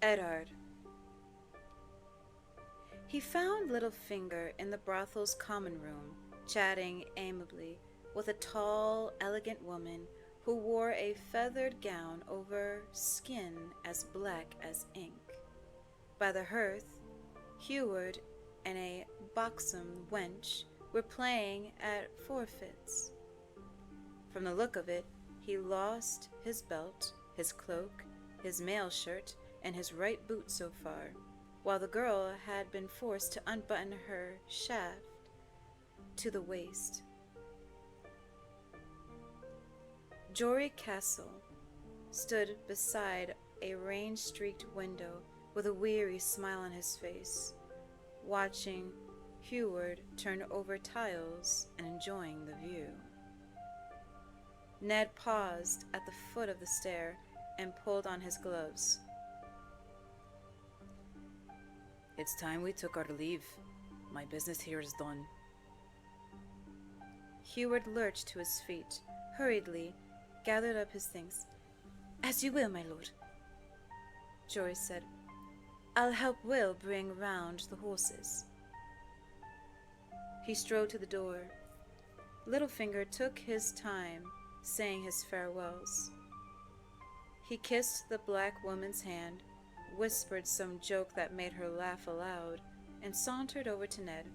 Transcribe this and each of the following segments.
Eddard. He found Littlefinger in the brothel's common room, chatting amiably with a tall, elegant woman who wore a feathered gown over skin as black as ink. By the hearth, 𝘎𝘢𝘳𝘠𝘕 and a buxom wench were playing at forfeits. From the look of it, he lost his belt, his cloak, his mail shirt, and his right boot so far, while the girl had been forced to unbutton her shaft to the waist. 𝘕𝘰𝘠𝘬𝘠 Castle stood beside a rain-streaked window with a weary smile on his face, watching 𝘎𝘢𝘳𝘪𝘴 turn over tiles and enjoying the view. Ned paused at the foot of the stair and pulled on his gloves. It's time we took our leave. My business here is done. 𝘎𝘢𝘳𝘪𝘴 lurched to his feet, hurriedly gathered up his things. "As you will, my lord," 𝘕𝘰𝘠𝘬𝘠 said. "I'll help Will bring round the horses." He strode to the door. Littlefinger took his time, saying his farewells. He kissed the black woman's hand, whispered some joke that made her laugh aloud, and sauntered over to Ned.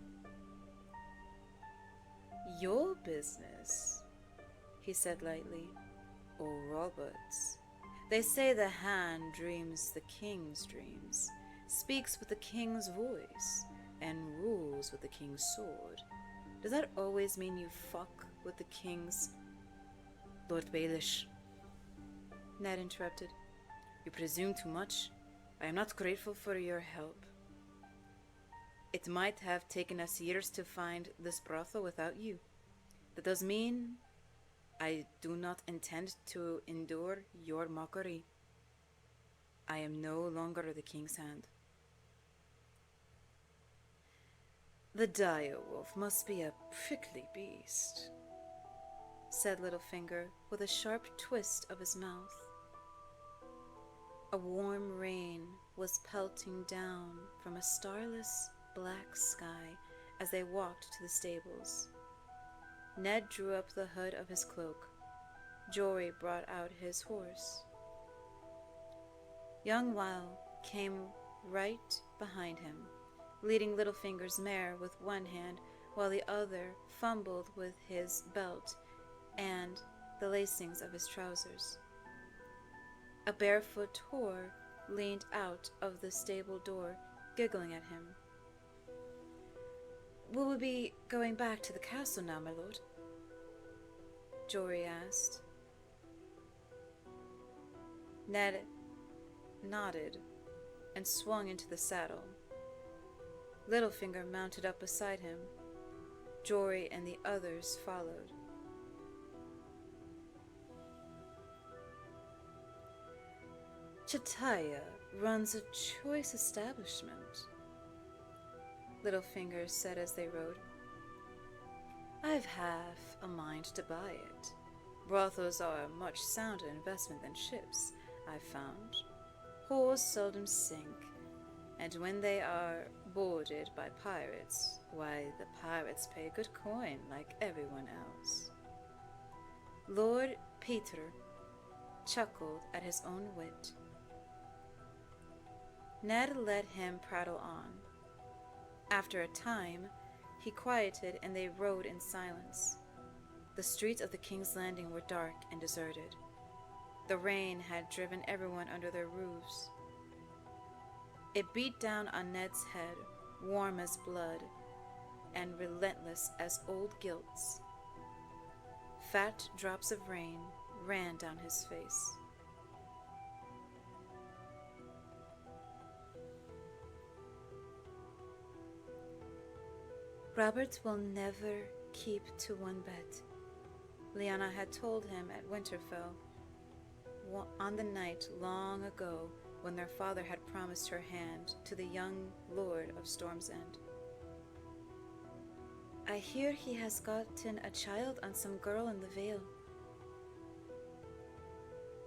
"Your business," he said lightly. "Oh, Roberts, they say the hand dreams the king's dreams, speaks with the king's voice, and rules with the king's sword. Does that always mean you fuck with the king's—" "Lord Baelish," Ned interrupted. "You presume too much. I am not grateful for your help. It might have taken us years to find this brothel without you. That does mean I do not intend to endure your mockery. I am no longer the king's hand." "The dire wolf must be a prickly beast," said Littlefinger with a sharp twist of his mouth. A warm rain was pelting down from a starless black sky as they walked to the stables. Ned drew up the hood of his cloak. 𝘕𝘰𝘠𝘬𝘠 brought out his horse. Young Will came right behind him, leading Littlefinger's mare with one hand while the other fumbled with his belt and the lacings of his trousers. A barefoot whore leaned out of the stable door, giggling at him. "Will we be going back to the castle now, my lord?" 𝘕𝘰𝘠𝘬𝘠 asked. Ned nodded and swung into the saddle. Littlefinger mounted up beside him. 𝘕𝘰𝘠𝘬 and the others followed. "Chataia runs a choice establishment," Littlefinger said as they rode. "I've half a mind to buy it. Brothels are a much sounder investment than ships, I've found. Whores seldom sink, and when they are boarded by pirates, why, the pirates pay good coin like everyone else." Lord Peter chuckled at his own wit. Ned let him prattle on. After a time, he quieted and they rode in silence. The streets of the King's Landing were dark and deserted. The rain had driven everyone under their roofs. It beat down on Ned's head, warm as blood and relentless as old guilt's. Fat drops of rain ran down his face. Robert will never keep to one bed, Lyanna had told him at Winterfell on the night long ago when their father had promised her hand to the young lord of Storm's End. "I hear he has gotten a child on some girl in the Vale."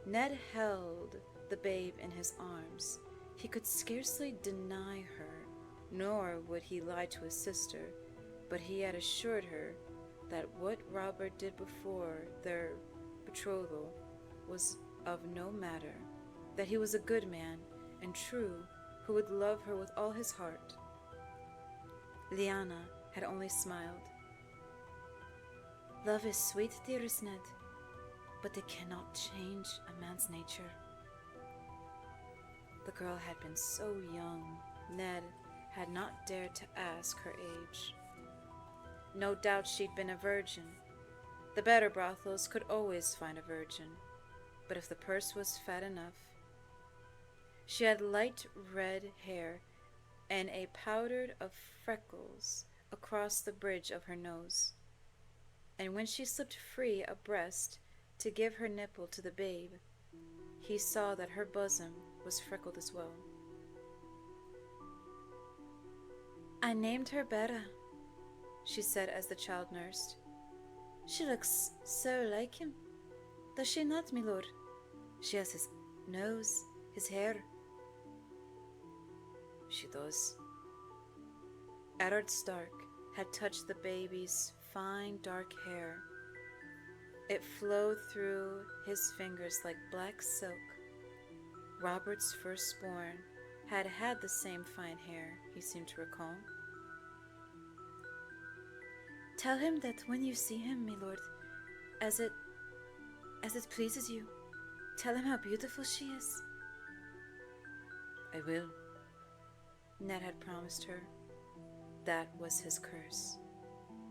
Ned held the babe in his arms, He could scarcely deny her, nor would he lie to his sister, but he had assured her that what Robert did before their betrothal was of no matter, that he was a good man and true, who would love her with all his heart. Lyanna had only smiled. Love is sweet, dearest Ned, but it cannot change a man's nature. The girl had been so young, Ned had not dared to ask her age. No doubt she'd been a virgin. The better brothels could always find a virgin, but if the purse was fat enough. She had light red hair and a powder of freckles across the bridge of her nose, and when she slipped free a breast to give her nipple to the babe, he saw that her bosom was freckled as well. I named her Bera, she said as the child nursed. She looks so like him. Does she not, my lord? She has his nose, his hair. She does. Eddard Stark had touched the baby's fine dark hair. It flowed through his fingers like black silk. Robert's firstborn had had the same fine hair, he seemed to recall. Tell him that when you see him, my lord, as it pleases you, tell him how beautiful she is. I will. Ned had promised her. That was his curse.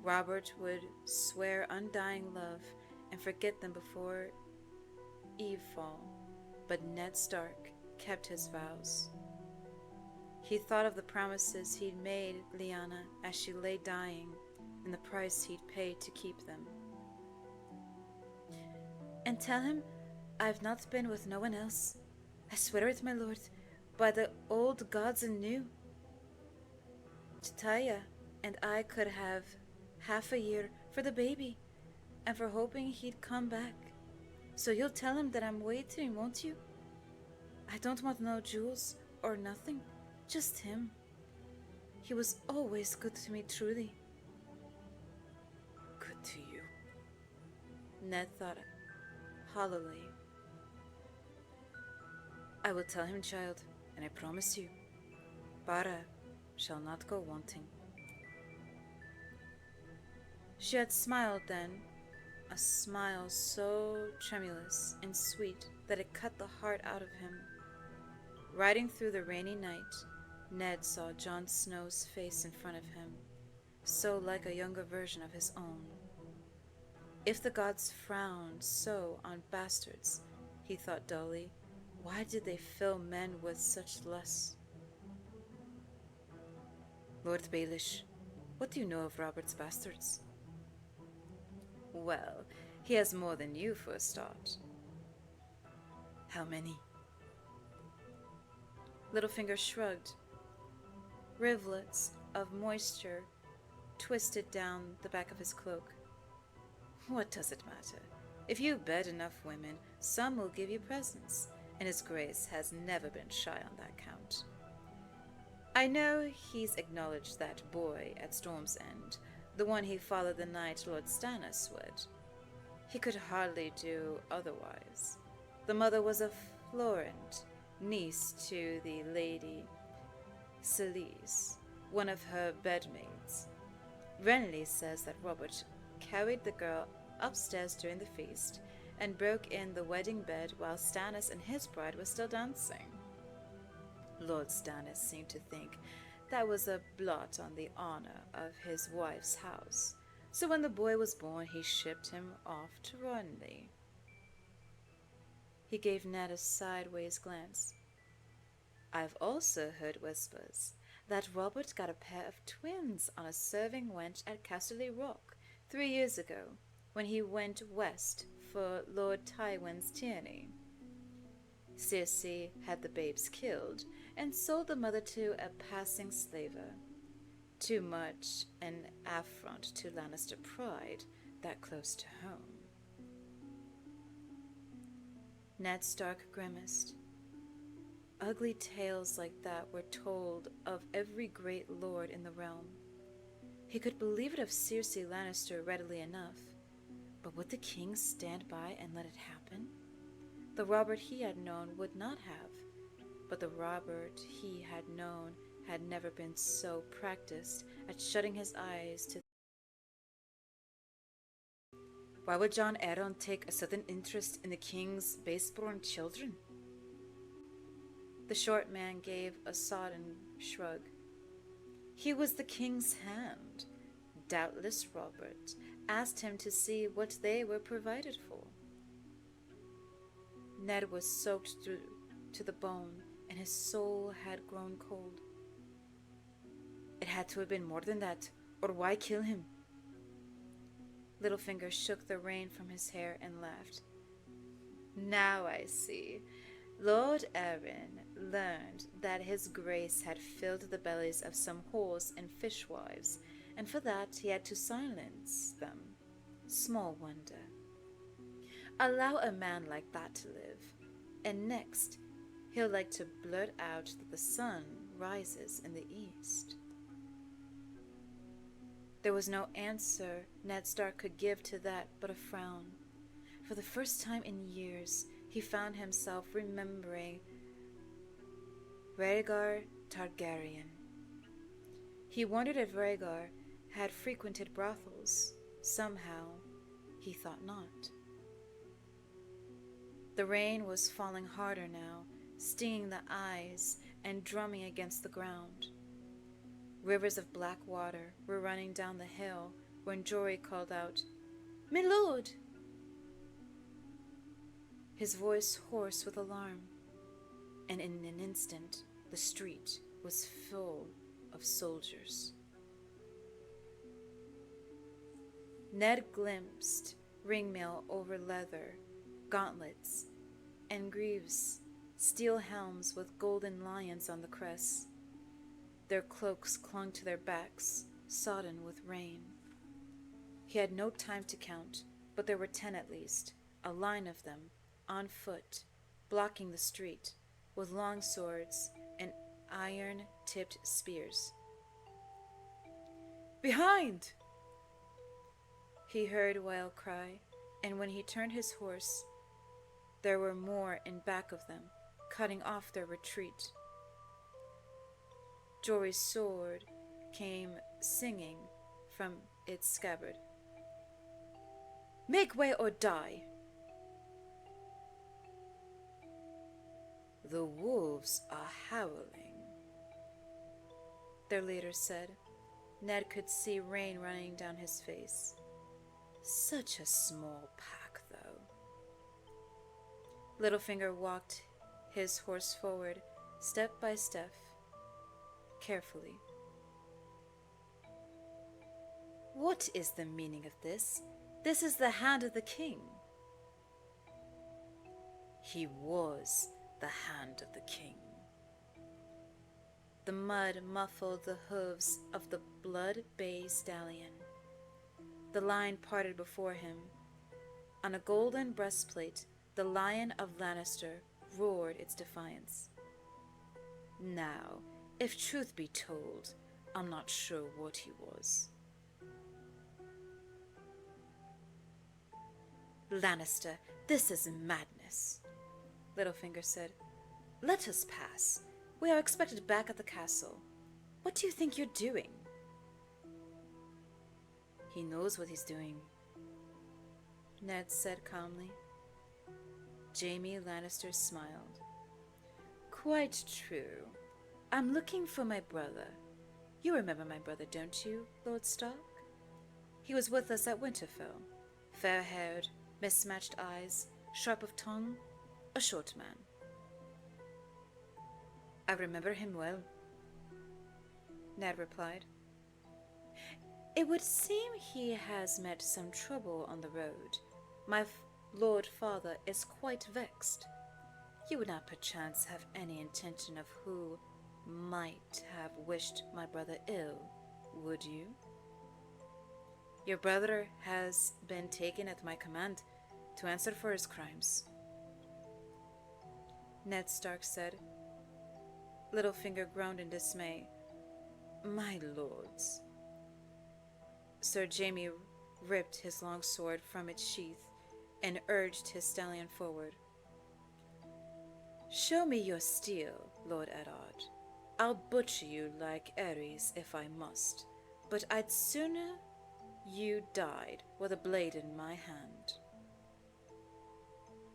Robert would swear undying love and forget them before evefall, but Ned Stark kept his vows. He thought of the promises he'd made Lyanna as she lay dying, and the price he'd paid to keep them. And tell him I've not been with no one else. I swear it, my lord, by the old gods and new. Chtaya and I could have half a year for the baby, and for hoping he'd come back. So you'll tell him that I'm waiting, won't you? I don't want no jewels or nothing, just him. He was always good to me, truly. Good to you, Ned thought hollowly. I will tell him, child, and I promise you, Bara shall not go wanting. She had smiled then, a smile so tremulous and sweet that it cut the heart out of him. Riding through the rainy night, Ned saw Jon Snow's face in front of him, so like a younger version of his own. If the gods frowned so on bastards, he thought dully, why did they fill men with such lust? Lord Baelish, what do you know of Robert's bastards? Well, he has more than you for a start. How many? Littlefinger shrugged. Rivulets of moisture twisted down the back of his cloak. What does it matter? If you bed enough women, some will give you presents, and his grace has never been shy on that count. I know he's acknowledged that boy at Storm's End, the one he followed the night Lord Stannis would. He could hardly do otherwise. The mother was a Florent, niece to the Lady Celise, one of her bedmaids. Renly says that Robert carried the girl upstairs during the feast and broke in the wedding bed while Stannis and his bride were still dancing. Lord Stannis seemed to think that was a blot on the honor of his wife's house, so when the boy was born he shipped him off to Renly. He gave Ned a sideways glance. I've also heard whispers that Robert got a pair of twins on a serving wench at Casterly Rock 3 years ago, when he went west for Lord Tywin's tyranny. Cersei had the babes killed and sold the mother to a passing slaver. Too much an affront to Lannister pride that close to home. Ned Stark grimaced. ugly tales like that were told of every great lord in the realm. He could believe it of 𝘕𝘠𝘳 Lannister readily enough, but would the king stand by and let it happen? The Robert he had known would not have, but the Robert he had known had never been so practiced at shutting his eyes to. Why would Jon Arryn take a sudden interest in the king's baseborn children? The short man gave a sodden shrug. He was the king's hand. Doubtless Robert asked him to see what they were provided for. Ned was soaked through to the bone, and his soul had grown cold. It had to have been more than that, or why kill him? Littlefinger shook the rain from his hair and laughed. Now I see. Lord Arryn learned that his grace had filled the bellies of some horse and fishwives, and for that he had to silence them. Small wonder. Allow a man like that to live, and next he'll like to blurt out that the sun rises in the east. There was no answer Ned Stark could give to that but a frown. For the first time in years, he found himself remembering Rhaegar Targaryen. He wondered if Rhaegar had frequented brothels. Somehow, he thought not. The rain was falling harder now, stinging the eyes and drumming against the ground. Rivers of black water were running down the hill when Jory called out, "My lord!" His voice hoarse with alarm, and in an instant the street was full of soldiers. Ned glimpsed ringmail over leather, gauntlets, and greaves, steel helms with golden lions on the crests. Their cloaks clung to their backs, sodden with rain. He had no time to count, but there were 10 at least, a line of them, on foot, blocking the street, with long swords and iron-tipped spears. "Behind!" he heard Whale cry, and when he turned his horse, there were more in back of them, cutting off their retreat. Jory's sword came singing from its scabbard. "Make way or die!" "The wolves are howling," their leader said. Ned could see rain running down his face. Such a small pack, though. Littlefinger walked his horse forward, step by step, carefully. "What is the meaning of this? This is the hand of the king." "He was the hand of the king." The mud muffled the hooves of the blood-bay stallion. The line parted before him. On a golden breastplate, the Lion of Lannister roared its defiance. Now, if truth be told, I'm not sure what he was. "Lannister, this is madness," Littlefinger said. "Let us pass. We are expected back at the castle. What do you think you're doing?" "He knows what he's doing," Ned said calmly. Jaime Lannister smiled. "Quite true. I'm looking for my brother. You remember my brother, don't you, Lord Stark? He was with us at Winterfell. Fair-haired, mismatched eyes, sharp of tongue, a short man." "I remember him well," Ned replied. "It would seem he has met some trouble on the road. My Lord Father is quite vexed. You would not perchance have any intention of who might have wished my brother ill, would you?" "Your brother has been taken at my command to answer for his crimes," Ned Stark said. Littlefinger groaned in dismay. "My lords." Sir Jaime ripped his long sword from its sheath and urged his stallion forward. "Show me your steel, Lord Eddard. I'll butcher you like Ares if I must, but I'd sooner you died with a blade in my hand."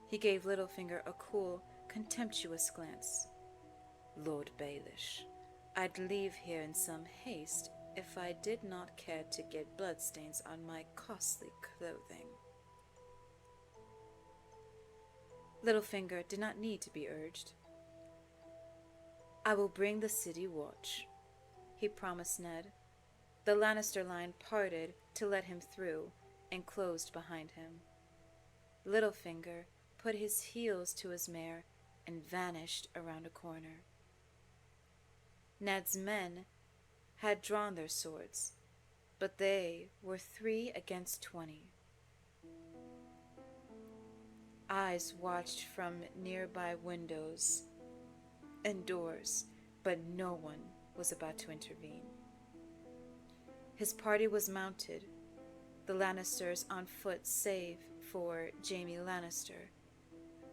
He gave Littlefinger a cool, contemptuous glance. "Lord Baelish, I'd leave here in some haste if I did not care to get bloodstains on my costly clothing." Littlefinger did not need to be urged. "I will bring the city watch," he promised Ned. The Lannister line parted to let him through and closed behind him. Littlefinger put his heels to his mare and vanished around a corner. Ned's men had drawn their swords, but they were 3 against 20. Eyes watched from nearby windows and doors, but no one was about to intervene. His party was mounted, the Lannisters on foot save for Jaime Lannister.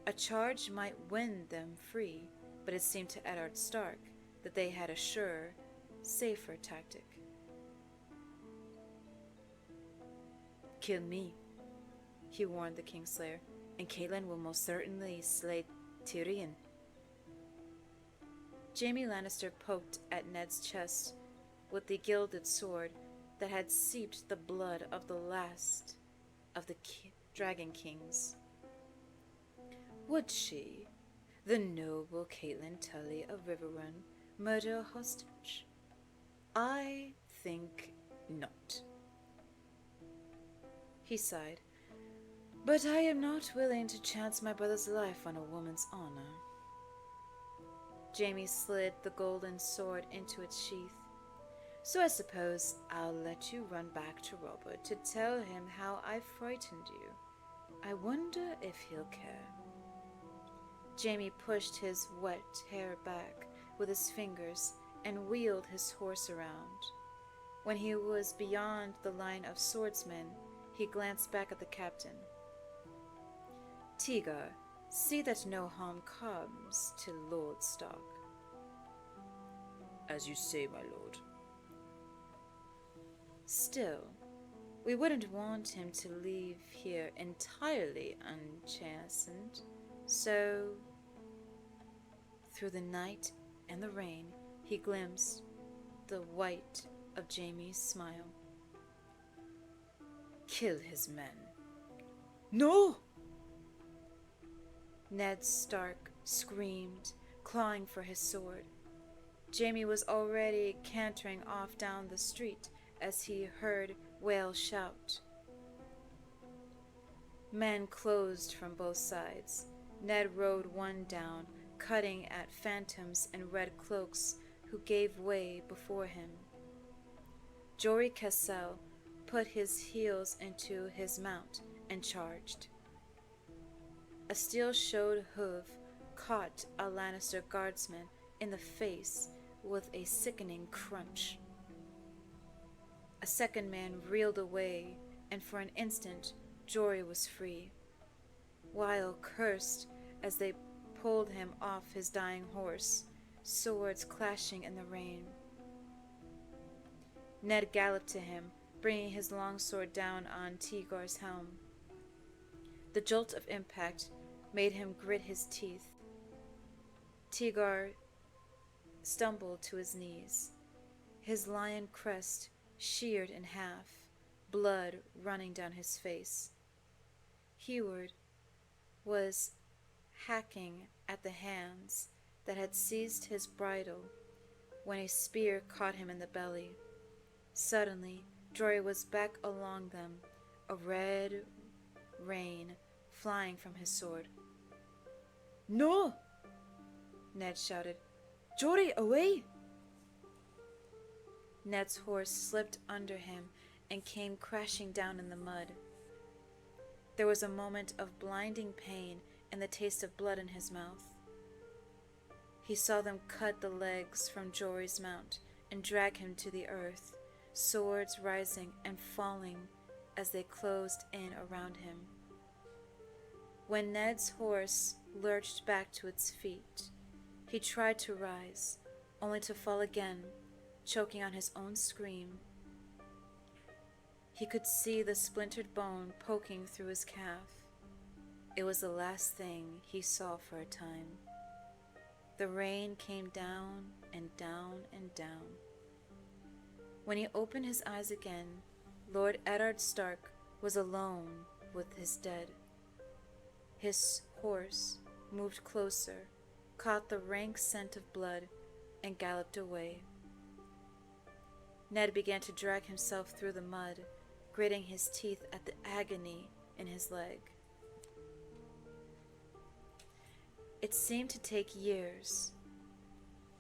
A charge might win them free, but it seemed to Eddard Stark that they had a surer, safer tactic. "Kill me," he warned the Kingslayer, "and Catelyn will most certainly slay Tyrion." Jaime Lannister poked at Ned's chest with the gilded sword that had seeped the blood of the last of the Dragon Kings. "Would she, the noble Catelyn Tully of Riverrun, murder a hostage? I think not." He sighed. "But I am not willing to chance my brother's life on a woman's honor." Jaime slid the golden sword into its sheath. "So I suppose I'll let you run back to Robert to tell him how I frightened you. I wonder if he'll care." Jaime pushed his wet hair back with his fingers and wheeled his horse around. When he was beyond the line of swordsmen, he glanced back at the captain. "Tigger, see that no harm comes to Lord Stark." "As you say, my lord." "Still, we wouldn't want him to leave here entirely unchastened, so..." Through the night and the rain, he glimpsed the white of Jaime's smile. "Kill his men." "No!" Ned Stark screamed, clawing for his sword. Jaime was already cantering off down the street as he heard Whale shout. Men closed from both sides. Ned rode one down, cutting at phantoms in red cloaks who gave way before him. 𝘕𝘰𝘠𝘠𝘠 Cassel put his heels into his mount and charged. A steel-shod hoof caught a Lannister guardsman in the face with a sickening crunch. A second man reeled away, and for an instant Jory was free. Weil cursed as they pulled him off his dying horse, swords clashing in the rain. Ned galloped to him, bringing his longsword down on Tigor's helm. The jolt of impact made him grit his teeth. Tigor stumbled to his knees, his lion crest sheared in half, blood running down his face. 𝘕𝑤ard was hacking at the hands that had seized his bridle when a spear caught him in the belly. Suddenly, Jory was back along them, a red rain flying from his sword. "No!" Ned shouted. "Jory, away!" Ned's horse slipped under him and came crashing down in the mud. There was a moment of blinding pain and the taste of blood in his mouth. He saw them cut the legs from 𝘕𝘁's mount and drag him to the earth, swords rising and falling as they closed in around him. When Ned's horse lurched back to its feet, he tried to rise, only to fall again, choking on his own scream. He could see the splintered bone poking through his calf. It was the last thing he saw for a time. The rain came down and down and down. When he opened his eyes again, Lord Eddard Stark was alone with his dead. His horse moved closer, caught the rank scent of blood, and galloped away. Ned began to drag himself through the mud, gritting his teeth at the agony in his leg. It seemed to take years.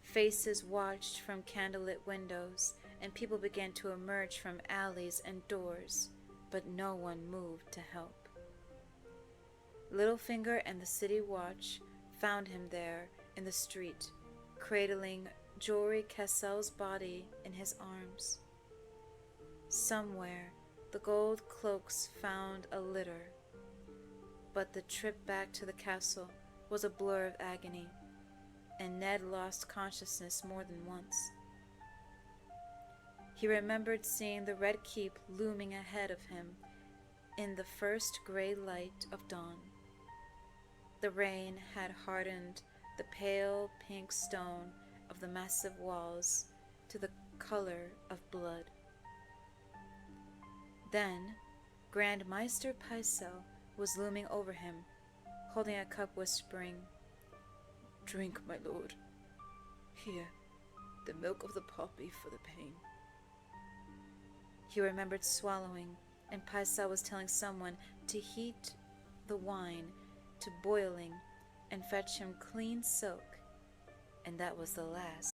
Faces watched from candlelit windows, and people began to emerge from alleys and doors, but no one moved to help. Littlefinger and the city watch found him there in the street, cradling 𝘕𝘁𝑳𝑟𝑒 Cassell's body in his arms. Somewhere, the gold cloaks found a litter, but the trip back to the castle was a blur of agony, and Ned lost consciousness more than once. He remembered seeing the red keep looming ahead of him in the first gray light of dawn. The rain had hardened the pale pink stone of the massive walls to the color of blood. Then, Grand Maester Pycelle was looming over him, holding a cup, whispering, "Drink, my lord. Here, the milk of the poppy for the pain." He remembered swallowing, and Pycelle was telling someone to heat the wine to boiling and fetch him clean silk, and that was the last